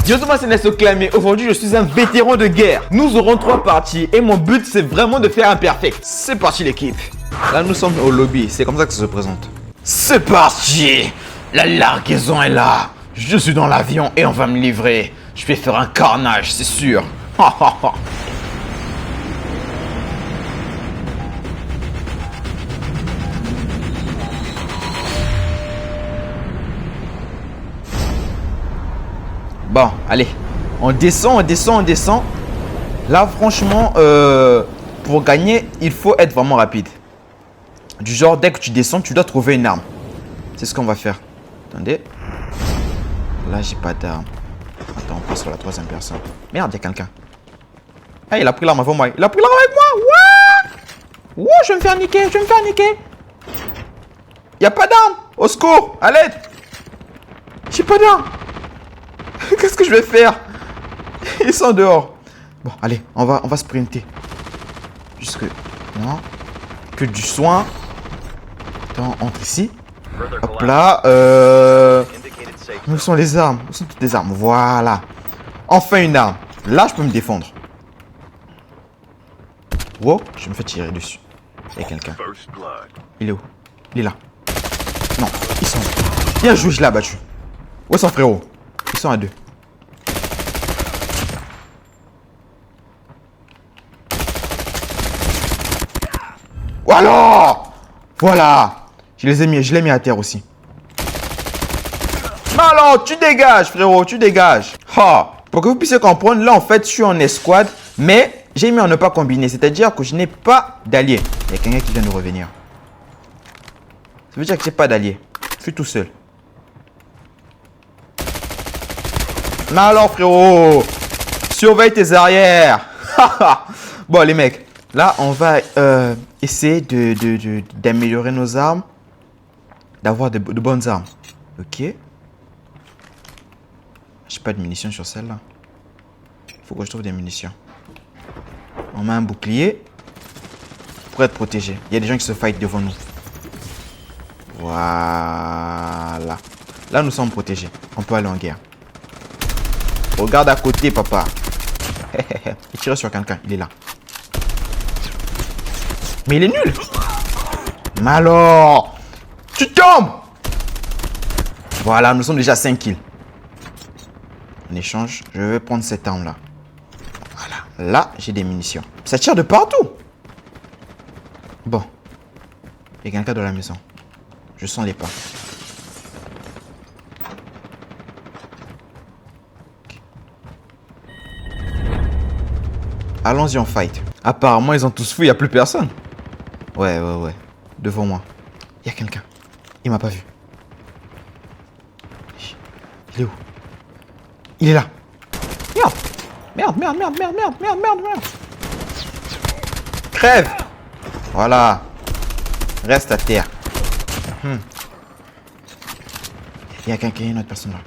Yo, moi c'est Nesso Clamé. Aujourd'hui, je suis un vétéran de guerre. Nous aurons 3 parties et mon but, c'est vraiment de faire un perfect. C'est parti, l'équipe. Là, nous sommes au lobby. C'est comme ça que ça se présente. C'est parti. La largaison est là. Je suis dans l'avion et on va me livrer. Je vais faire un carnage, c'est sûr. Bon, allez. On descend, on descend, on descend. Là, franchement, pour gagner, il faut être vraiment rapide. Du genre, dès que tu descends, tu dois trouver une arme. C'est ce qu'on va faire. Attendez. Là, j'ai pas d'arme. Attends, on passe sur la 3e personne. Merde, il y a quelqu'un. Ah, il a pris l'arme avant moi. Il a pris l'arme avec moi. Ouah! Ouah, je vais me faire niquer, je vais me faire niquer. Il n'y a pas d'arme. Au secours, à l'aide. J'ai pas d'arme. Qu'est-ce que je vais faire? Ils sont dehors. Bon, allez, on va sprinter. Jusque... Non. Que du soin. Attends, entre ici. Hop là. Où sont les armes? Où sont toutes les armes? Voilà. Enfin une arme. Là, je peux me défendre. Wow, je me fais tirer dessus. Il y a quelqu'un. Il est où? Il est là. Non, ils sont... Bien joué, je l'ai abattu. Où est son frérot? Ils sont à 2. Voilà. Voilà. Je l'ai mis à terre aussi. Mais alors, tu dégages, frérot, tu dégages. Ha. Pour que vous puissiez comprendre, là, en fait, je suis en escouade, mais j'ai mis en ne pas combiner. C'est-à-dire que je n'ai pas d'allié. Il y a quelqu'un qui vient de revenir. Ça veut dire que j'ai pas d'allié. Je suis tout seul. Mais alors, frérot, surveille tes arrières. Bon, les mecs, là, on va essayer d'améliorer nos armes. D'avoir de bonnes armes. Ok. J'ai pas de munitions sur celle-là. Il faut que je trouve des munitions. On met un bouclier pour être protégé. Il y a des gens qui se fight devant nous. Voilà. Là, nous sommes protégés. On peut aller en guerre. Regarde à côté, papa. Il tire sur quelqu'un. Il est là. Mais il est nul. Mais alors, tu tombes. Voilà, nous sommes déjà à 5 kills. En échange, je vais prendre cette arme-là. Voilà. Là, j'ai des munitions. Ça tire de partout. Bon. Il y a quelqu'un dans la maison. Je sens les pas. Allons-y en fight. Apparemment, ils ont tous fui, il n'y a plus personne. Ouais. Devant moi. Il y a quelqu'un. Il m'a pas vu. Il est où? Il est là. Merde. Crève. Voilà. Reste à terre. Il y a quelqu'un, une autre personne là.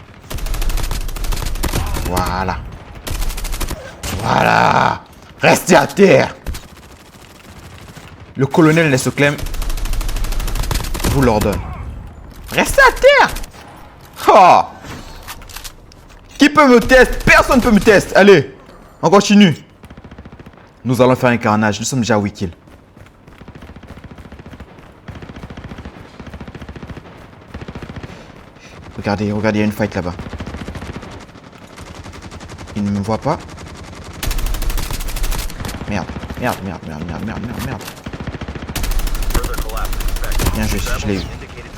Voilà. Restez à terre. Le colonel Nesso Clamé vous l'ordonne. Restez à terre. Oh. Qui peut me tester? Personne ne peut me tester. Allez, on continue. Nous allons faire un carnage. Nous sommes déjà à 8 kills. Regardez, il y a une fight là-bas. Il ne me voit pas. Merde. Bien joué, je l'ai eu.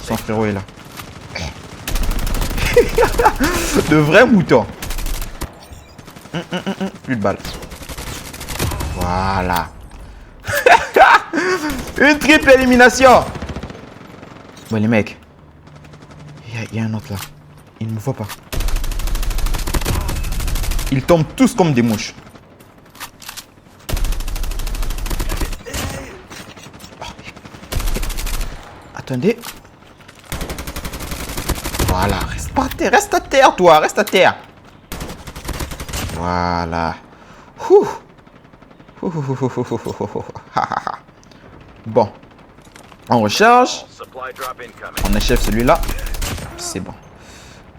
Son frérot est là. De vrais moutons. Plus de balles. Voilà. Une triple élimination. Bon, les mecs. Il y a un autre là. Il ne me voit pas. Ils tombent tous comme des mouches. Attendez. Voilà, reste à terre, toi, reste à terre. Voilà. Bon. On recharge. On achève celui-là. C'est bon.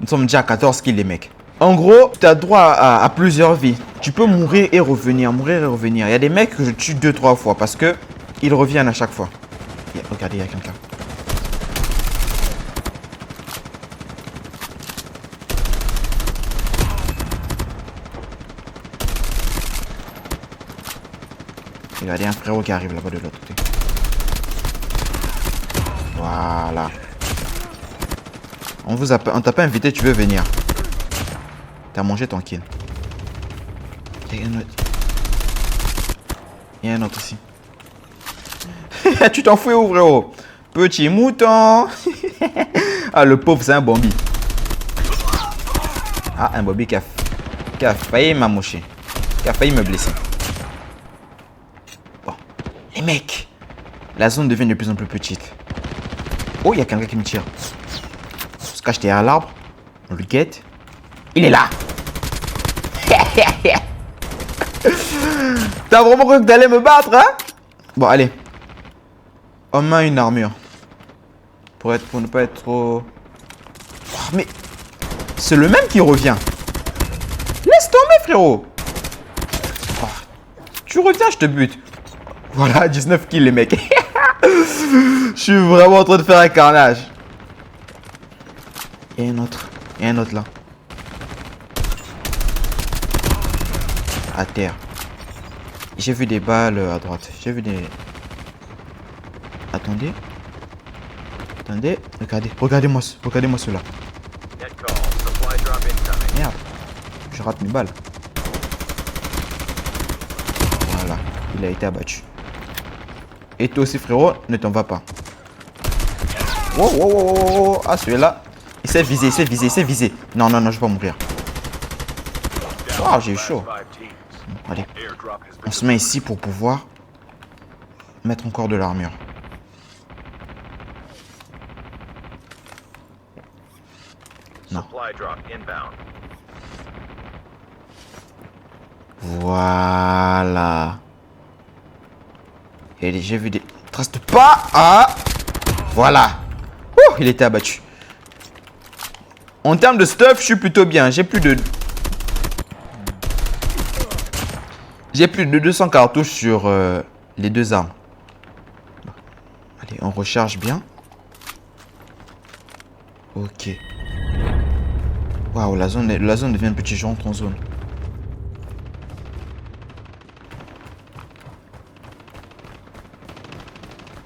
Nous sommes déjà à 14 kills, les mecs. En gros, tu as droit à plusieurs vies. Tu peux mourir et revenir, mourir et revenir. Il y a des mecs que je tue 2-3 fois parce que ils reviennent à chaque fois. Regardez, il y a quelqu'un. Regardez, un frérot qui arrive là-bas de l'autre côté. Voilà. On t'a pas invité, tu veux venir. T'as mangé ton kill. Il y a un autre. Il y a un autre ici. Tu t'en fous où, frérot? Petit mouton. Ah, le pauvre, c'est un Bambi. Ah, un Bambi qui a failli m'amocher. Qui a failli me blesser. Bon. Les mecs. La zone devient de plus en plus petite. Oh, il y a quelqu'un qui me tire. On se cache derrière l'arbre. On le guette. Il est là. T'as vraiment cru que t'allais me battre, hein? Bon, allez. On met une armure. Pour ne pas être trop... Oh, mais... C'est le même qui revient. Laisse tomber, frérot. Oh, tu reviens, je te bute. Voilà, 19 kills, les mecs. Je suis vraiment en train de faire un carnage. Et un autre. Et un autre là. À terre. J'ai vu des balles à droite. J'ai vu des... Attendez. Attendez. Regardez. Regardez-moi cela. Merde. Je rate mes balles. Voilà. Il a été abattu. Et toi aussi, frérot, ne t'en va pas. Wow, wow, wow, wow, wow. Ah, celui-là. Il s'est visé. Non, non, non, je vais pas mourir. Ah, j'ai eu chaud. Allez. On se met ici pour pouvoir mettre encore de l'armure. Non. Voilà. Et j'ai vu des traces de pas. Ah. Voilà. Ouh, il était abattu. En termes de stuff, je suis plutôt bien. J'ai plus de 200 cartouches sur les deux armes. Allez, on recharge bien. Ok. Waouh, la zone devient un petit jeu en zone.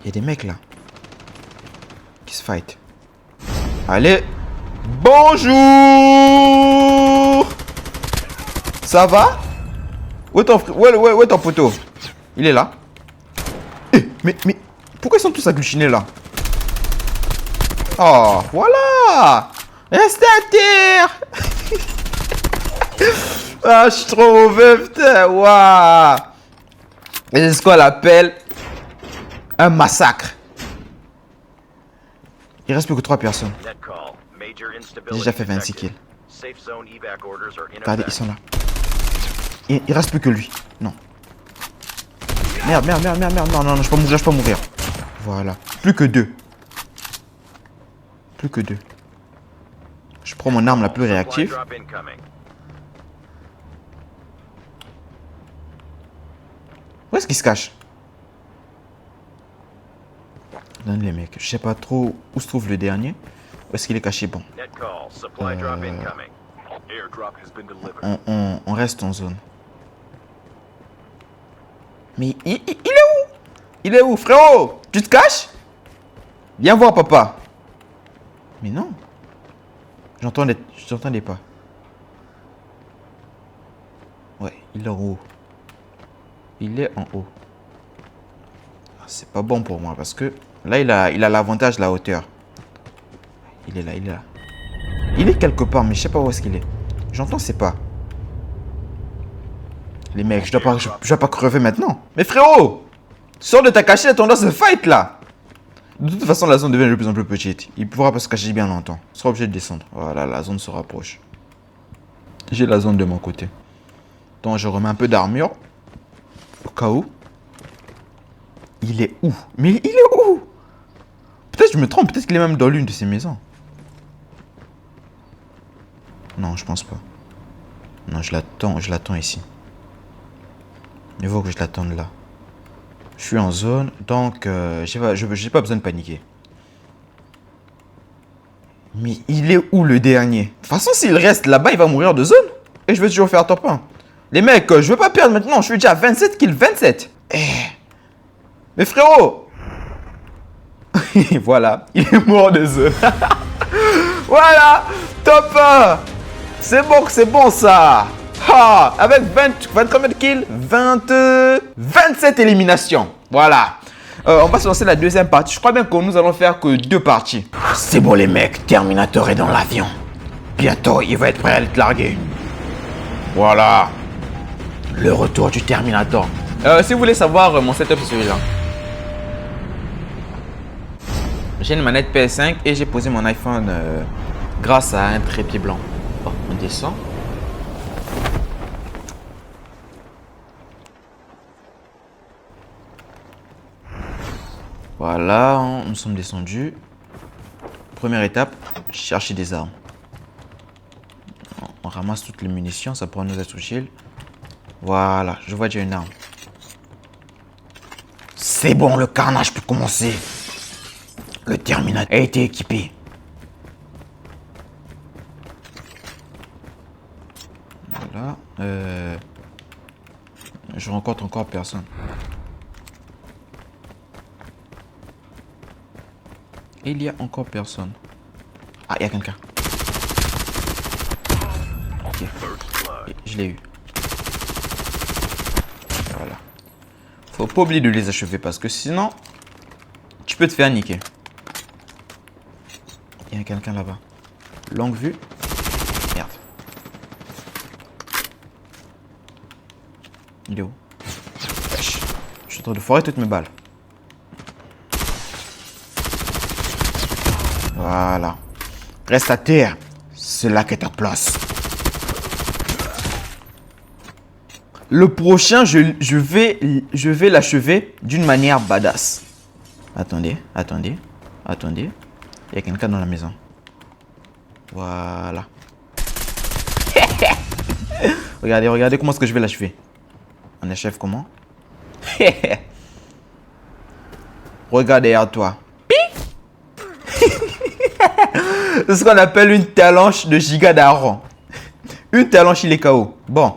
Il y a des mecs là qui se fight. Allez. Bonjour. Ça va? Où est ton poteau? Il est là. Mais pourquoi ils sont tous agglutinés là? Oh, voilà. Restez à terre. Ah, je suis trop mauvais, putain. Waouh. Et c'est ce qu'on appelle un massacre. Il reste plus que 3 personnes. J'ai déjà fait 26 kills. Regardez, ils sont là. Il reste plus que lui. Non. Merde. Non, je peux mourir. Voilà. Plus que 2. Je prends mon arme la plus réactive. Où est-ce qu'il se cache? Donne les mecs. Je sais pas trop où se trouve le dernier. Où est-ce qu'il est caché? Bon. On reste en zone. Mais il est où? Il est où, frérot? Tu te caches? Viens voir, papa. Mais non. J'entendais pas. Ouais, il est en haut. Il est en haut. C'est pas bon pour moi parce que là, il a l'avantage de la hauteur. Il est là. Il est quelque part, mais je sais pas où est-ce qu'il est. J'entends, c'est pas. Les mecs, je dois pas crever maintenant. Mais frérot! Sors de ta cachette, on doit se fight là! De toute façon, la zone devient de plus en plus petite. Il pourra pas se cacher bien longtemps. Il sera obligé de descendre. Voilà, la zone se rapproche. J'ai la zone de mon côté. Donc, je remets un peu d'armure. Au cas où. Il est où? Mais il est où? Peut-être que je me trompe. Peut-être qu'il est même dans l'une de ces maisons. Non, je pense pas. Non, je l'attends ici. Il faut que je l'attende là. Je suis en zone, donc j'ai pas besoin de paniquer. Mais il est où le dernier? De toute façon, s'il reste là-bas, il va mourir de zone. Et je vais toujours faire top 1. Les mecs, je veux pas perdre maintenant. Je suis déjà à 27 kills, 27. Mais frérot. Voilà, il est mort de zone. Voilà, top 1. C'est bon ça. Ah, avec 20 combien de kills? 27 éliminations. Voilà. On va se lancer la deuxième partie. Je crois bien que nous allons faire que 2 parties. C'est bon les mecs, Terminator est dans l'avion. Bientôt, il va être prêt à être largué. Voilà. Le retour du Terminator. Si vous voulez savoir, mon setup c'est celui-là. J'ai une manette PS5 et j'ai posé mon iPhone grâce à un trépied blanc. Oh, on descend. Voilà, nous sommes descendus. Première étape, chercher des armes. On ramasse toutes les munitions, ça pourra nous être utile. Voilà, je vois déjà une arme. C'est bon, le carnage peut commencer. Le Terminator a été équipé. Voilà. Je rencontre encore personne. Il y a encore personne. Ah, il y a quelqu'un. Ok. Je l'ai eu. Voilà. Faut pas oublier de les achever parce que sinon, tu peux te faire niquer. Il y a quelqu'un là-bas. Longue vue. Merde. Il est où? Je suis en train de foirer toutes mes balles. Voilà. Reste à terre. C'est là qu'est ta place. Le prochain, je vais l'achever d'une manière badass. Attendez. Il y a quelqu'un dans la maison. Voilà. regardez comment est-ce que je vais l'achever. On achève comment? Regarde derrière toi. C'est ce qu'on appelle une talanche de giga d'Aaron. Une talanche, il est KO. Bon.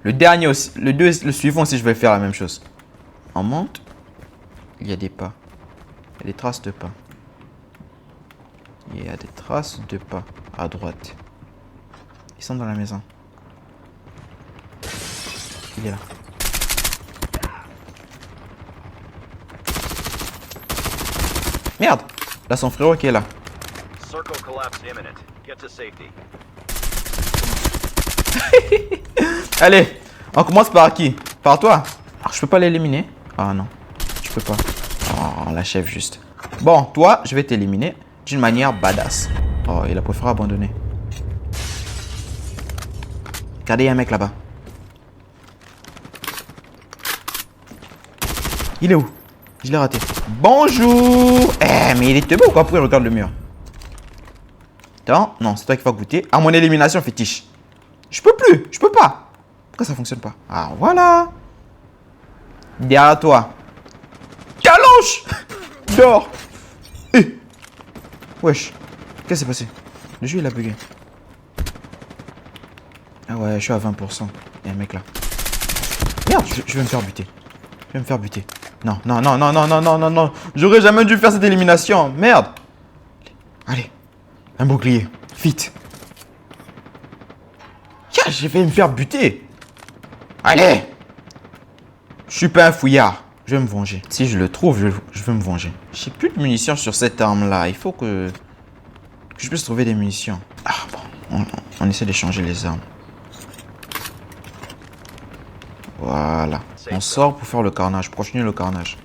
Le dernier aussi. Le suivant aussi, je vais faire la même chose. On monte. Il y a des pas. Il y a des traces de pas. Il y a des traces de pas à droite. Ils sont dans la maison. Il est là. Merde! Là, son frérot qui est là. Allez, on commence par qui? Par toi? Alors, je peux pas l'éliminer? Ah non, je peux pas. Oh, on l'achève juste. Bon, toi, je vais t'éliminer d'une manière badass. Oh, il a préféré abandonner. Regardez, il y a un mec là-bas. Il est où? Je l'ai raté. Bonjour! Mais il est beau quoi? Pourquoi il regarde le mur? Attends, non, c'est toi qui vas goûter à mon élimination fétiche. Je peux plus, je peux pas. Pourquoi ça fonctionne pas? Ah, voilà. Derrière toi. Calanche! Dors! Wesh. Qu'est-ce qui s'est passé? Le jeu il a bugué. Ah ouais, je suis à 20%. Il y a un mec là. Merde, je vais me faire buter. Je vais me faire buter. Non. J'aurais jamais dû faire cette élimination. Merde. Allez. Un bouclier. Vite. Je vais me faire buter. Allez. Je suis pas un fouillard. Je vais me venger. Si je le trouve, je vais me venger. J'ai plus de munitions sur cette arme-là. Il faut que je puisse trouver des munitions. Ah bon. On essaie d'échanger les armes. Voilà. On sort pour faire le carnage. Pour continuer le carnage.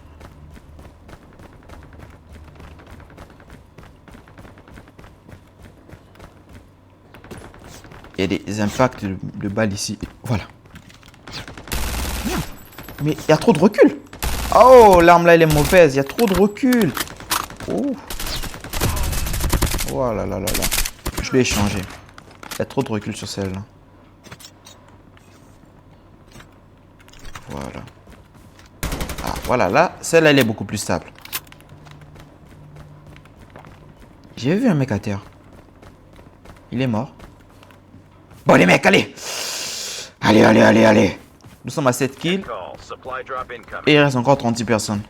Il y a des impacts de balles ici. Voilà. Merde. Mais il y a trop de recul. Oh, l'arme là, elle est mauvaise. Il y a trop de recul. Oh. Oh là là là là. Je vais échanger. Il y a trop de recul sur celle-là. Voilà. Ah, voilà, là, celle-là, elle est beaucoup plus stable. J'ai vu un mec à terre. Il est mort. Bon, les mecs, allez. Allez, allez, allez, allez. Nous sommes à 7 kills. Et il reste encore 36 personnes.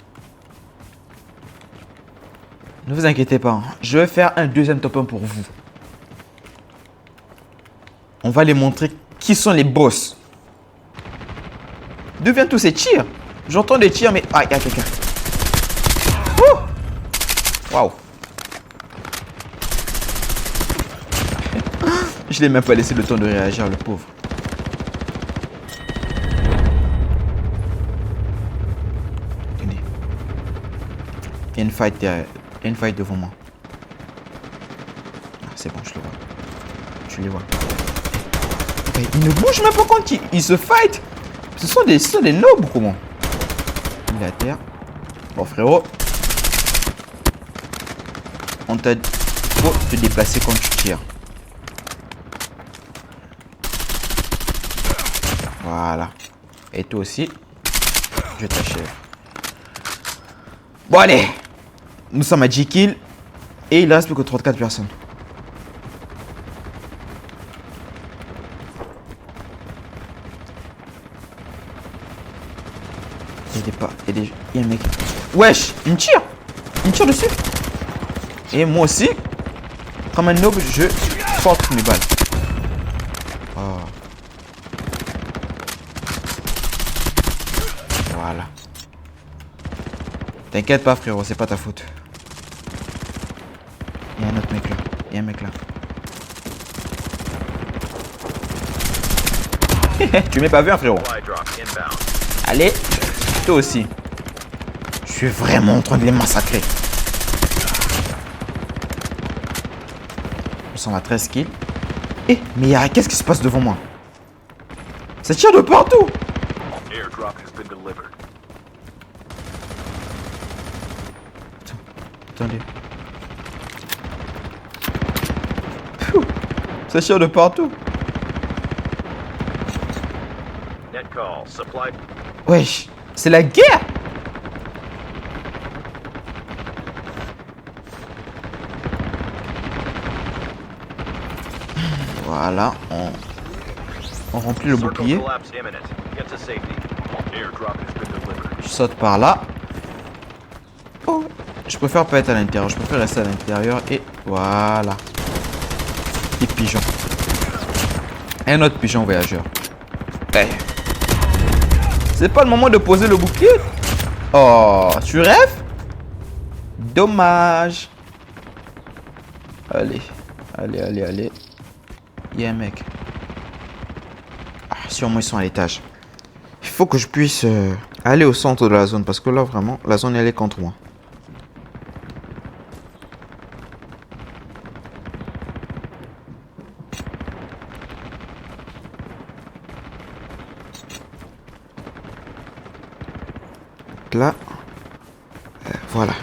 Ne vous inquiétez pas. Je vais faire un deuxième top 1 pour vous. On va les montrer qui sont les boss. D'où viennent tous ces tirs? J'entends des tirs, mais... Ah, il y a quelqu'un. Waouh. Je l'ai même pas laissé le temps de réagir, le pauvre. Attendez. Il y a une fight derrière. Il y a une fight devant moi. Ah, c'est bon, je le vois. Je les vois. Okay, ils ne bougent même pas quand ils se fight. Ce sont des nobles, comment? Il est à terre. Bon, frérot. On t'a dit, faut te déplacer quand tu tires. Voilà. Et toi aussi, je t'achève. Bon, allez. Nous sommes à 10 kills. Et il ne reste plus que 34 personnes. Il y a un mec. Wesh, il me tire. Il me tire dessus. Et moi aussi, comme un noble, je porte mes balles. Oh. Voilà. T'inquiète pas, frérot, c'est pas ta faute. Il y a un autre mec là. Il y a un mec là. Tu m'as pas vu, hein, frérot. Allez, toi aussi. Je suis vraiment en train de les massacrer. Nous sommes à 13 kills. Eh, mais qu'est-ce qui se passe devant moi? Ça tire de partout. Attendez. Pfiou, ça tire de partout. Wesh, c'est la guerre. Voilà, on remplit le bouclier. Je saute par là. Oh, je préfère pas être à l'intérieur, je préfère rester à l'intérieur et voilà. Petit pigeon. Un autre pigeon voyageur. Hey. C'est pas le moment de poser le bouclier. Oh, tu rêves? Dommage. Allez, allez, allez, allez. Il y a un mec. Ah, sûrement ils sont à l'étage. Il faut que je puisse aller au centre de la zone parce que là vraiment la zone elle est contre moi. Là, voilà.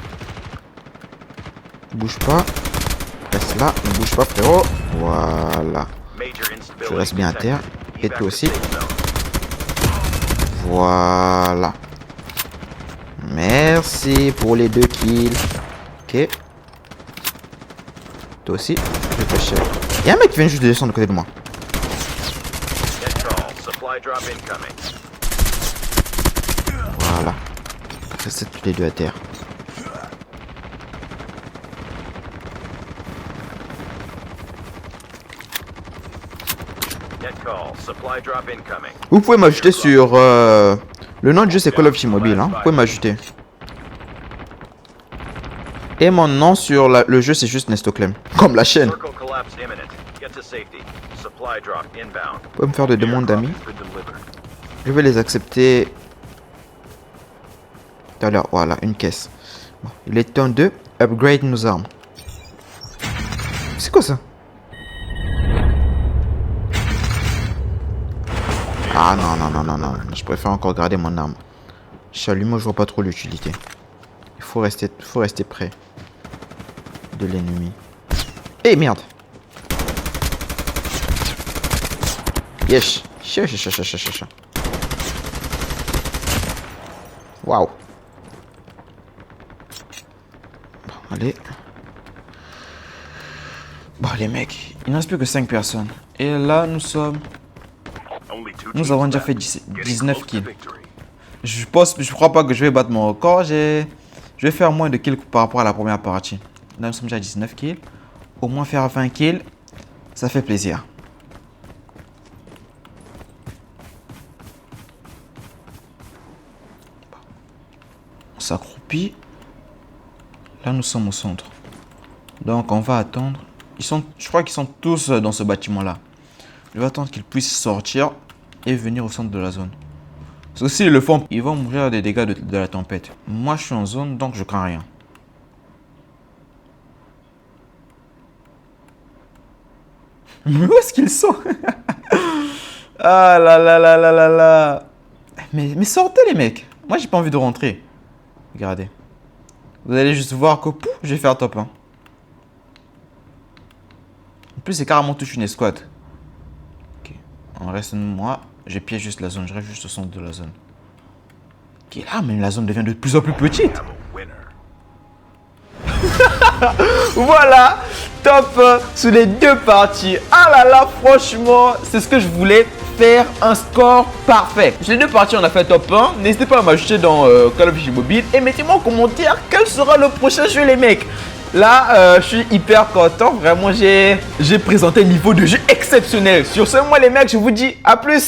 Bouge pas. Reste là, ne bouge pas, frérot. Voilà. Je reste bien à terre. Et toi aussi. Voilà. Merci pour les 2 kills. Ok. Toi aussi, je te cherche. Il y a un mec qui vient juste de descendre de côté de moi. Voilà. Restez tous les deux à terre. Vous pouvez m'ajouter sur... le nom du jeu c'est Call of Duty Mobile. Hein. Vous pouvez m'ajouter. Et mon nom sur le jeu c'est juste Nestoclem. Comme la chaîne. Vous pouvez me faire des demandes d'amis. Je vais les accepter. Tout à l'heure, voilà, une caisse. Bon, il est temps de upgrade nos armes. C'est quoi ça? Ah non, non, non, non, non. Je préfère encore garder mon arme. Chalumeau, je vois pas trop l'utilité. Il faut rester près de l'ennemi. Eh merde. Yes. Waouh. Bon, allez. Bon, les mecs, il ne reste plus que 5 personnes. Et là, nous avons déjà fait 19 kills. Je crois pas que je vais battre mon record. Je vais faire moins de kills par rapport à la première partie. Là, nous sommes déjà à 19 kills. Au moins faire 20 kills, ça fait plaisir. On s'accroupit. Là, nous sommes au centre. Donc, on va attendre. Je crois qu'ils sont tous dans ce bâtiment-là. Je vais attendre qu'ils puissent sortir et venir au centre de la zone. Parce que s'ils le font, ils vont mourir des dégâts de la tempête. Moi, je suis en zone, donc je crains rien. Mais où est-ce qu'ils sont? Ah là là là là là là. Mais sortez les mecs. Moi, j'ai pas envie de rentrer. Regardez. Vous allez juste voir que pouf, je vais faire top 1. En plus, c'est carrément touche une escouade. Ok. On reste moi. Je piège juste la zone. Je reste juste au centre de la zone. Ok, là, mais la zone devient de plus en plus petite. Voilà. Top 1 sur les 2 parties. Ah là là, franchement, c'est ce que je voulais. Faire un score parfait. Sur les 2 parties, on a fait top 1. N'hésitez pas à m'ajouter dans Call of Duty Mobile. Et mettez-moi en commentaire quel sera le prochain jeu, les mecs. Là, je suis hyper content. Vraiment, j'ai présenté un niveau de jeu exceptionnel. Sur ce, moi, les mecs, je vous dis à plus.